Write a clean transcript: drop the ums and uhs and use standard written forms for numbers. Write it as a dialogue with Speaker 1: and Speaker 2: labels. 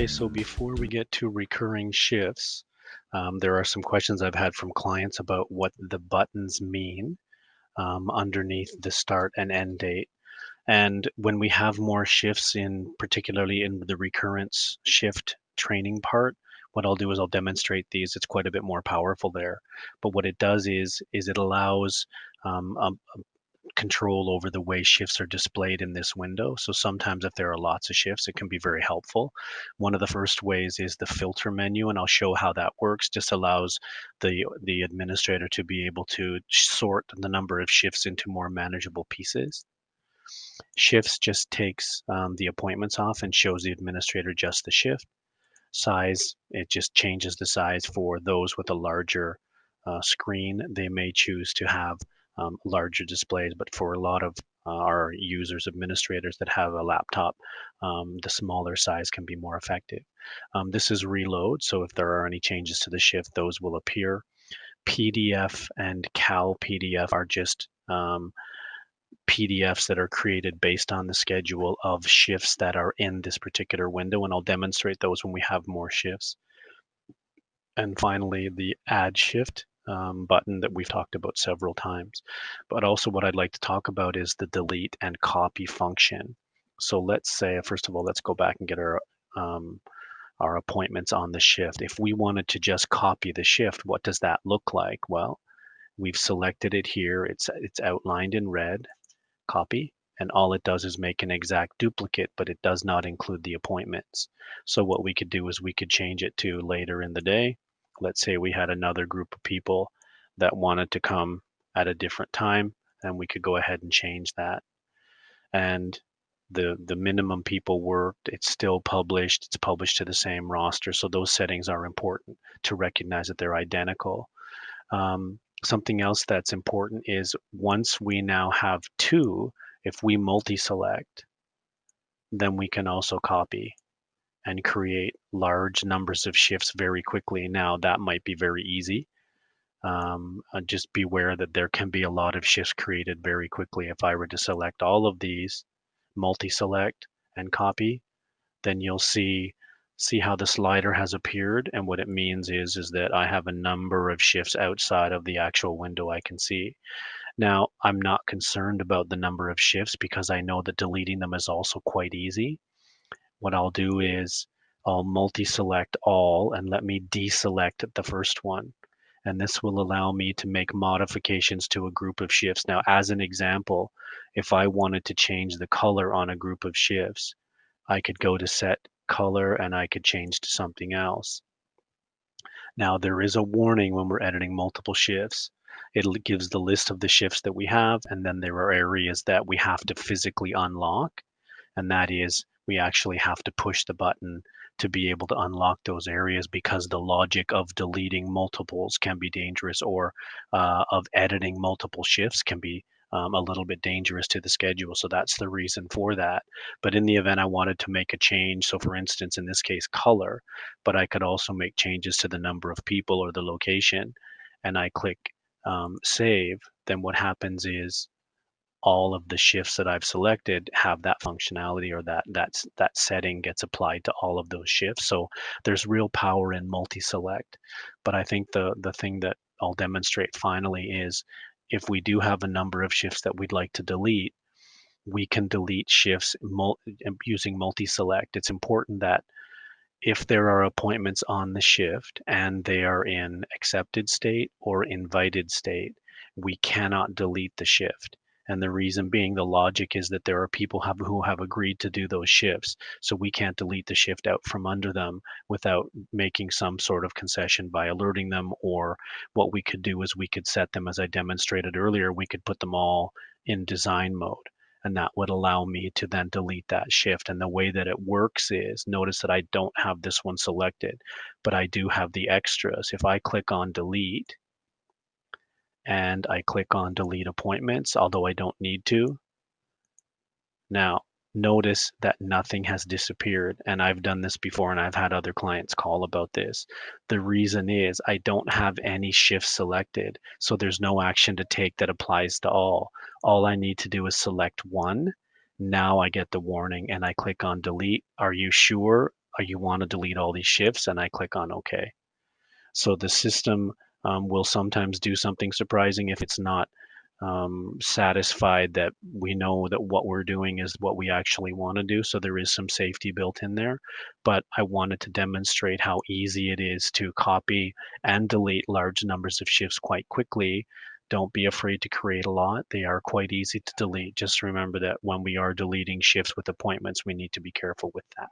Speaker 1: Okay, so before we get to recurring shifts, there are some questions I've had from clients about what the buttons mean underneath the start and end date. And when we have more shifts particularly in the recurrence shift training part, what I'll do is I'll demonstrate these. It's quite a bit more powerful there. But what it does is it allows a control over the way shifts are displayed in this window. So sometimes if there are lots of shifts, it can be very helpful. One of the first ways is the filter menu, and I'll show how that works. Just allows the administrator to be able to sort the number of shifts into more manageable pieces. Shifts just takes the appointments off and shows the administrator just the shift. Size, it just changes the size for those with a larger screen. They may choose to have larger displays, but for a lot of our users, administrators that have a laptop, the smaller size can be more effective. This is reload, so if there are any changes to the shift, those will appear. PDF and Cal PDF are just PDFs that are created based on the schedule of shifts that are in this particular window, and I'll demonstrate those when we have more shifts. And finally, the add shift button that we've talked about several times. But also what I'd like to talk about is the delete and copy function. So let's say, first of all, let's go back and get our appointments on the shift. If we wanted to just copy the shift, what does that look like? Well, we've selected it here. It's outlined in red, copy, and all it does is make an exact duplicate, but it does not include the appointments. So what we could do is we could change it to later in the day. Let's say we had another group of people that wanted to come at a different time, and we could go ahead and change that. And the minimum people worked, it's still published, it's published to the same roster. So those settings are important to recognize that they're identical. Something else that's important is once we now have two, if we multi-select, then we can also copy and create large numbers of shifts very quickly. Now that might be very easy. Just beware that there can be a lot of shifts created very quickly. If I were to select all of these, multi-select and copy, then you'll see how the slider has appeared, and what it means is that I have a number of shifts outside of the actual window I can see. Now, I'm not concerned about the number of shifts because I know that deleting them is also quite easy. What I'll do is I'll multi-select all and let me deselect the first one. And this will allow me to make modifications to a group of shifts. Now, as an example, if I wanted to change the color on a group of shifts, I could go to set color and I could change to something else. Now there is a warning when we're editing multiple shifts. It gives the list of the shifts that we have, and then there are areas that we have to physically unlock, and that is we actually have to push the button to be able to unlock those areas because the logic of deleting multiples can be dangerous, or of editing multiple shifts can be a little bit dangerous to the schedule. So that's the reason for that. But in the event I wanted to make a change, so for instance, in this case, color, but I could also make changes to the number of people or the location, and I click save, then what happens is all of the shifts that I've selected have that functionality, or that setting gets applied to all of those shifts. So there's real power in multi-select. But I think the thing that I'll demonstrate finally is if we do have a number of shifts that we'd like to delete, we can delete shifts using multi-select. It's important that if there are appointments on the shift and they are in accepted state or invited state, we cannot delete the shift. And the reason being, the logic is that there are people who have agreed to do those shifts. So we can't delete the shift out from under them without making some sort of concession by alerting them. Or what we could do is we could set them, as I demonstrated earlier, we could put them all in design mode. And that would allow me to then delete that shift. And the way that it works is, notice that I don't have this one selected, but I do have the extras. If I click on delete, and I click on delete appointments, although I don't need to. Now, notice that nothing has disappeared, and I've done this before, and I've had other clients call about this. The reason is I don't have any shifts selected, so there's no action to take that applies to all. All I need to do is select one. Now I get the warning, and I click on delete. Are you sure? you want to delete all these shifts, and I click on OK. So the system will sometimes do something surprising if it's not satisfied that we know that what we're doing is what we actually want to do. So there is some safety built in there. But I wanted to demonstrate how easy it is to copy and delete large numbers of shifts quite quickly. Don't be afraid to create a lot. They are quite easy to delete. Just remember that when we are deleting shifts with appointments, we need to be careful with that.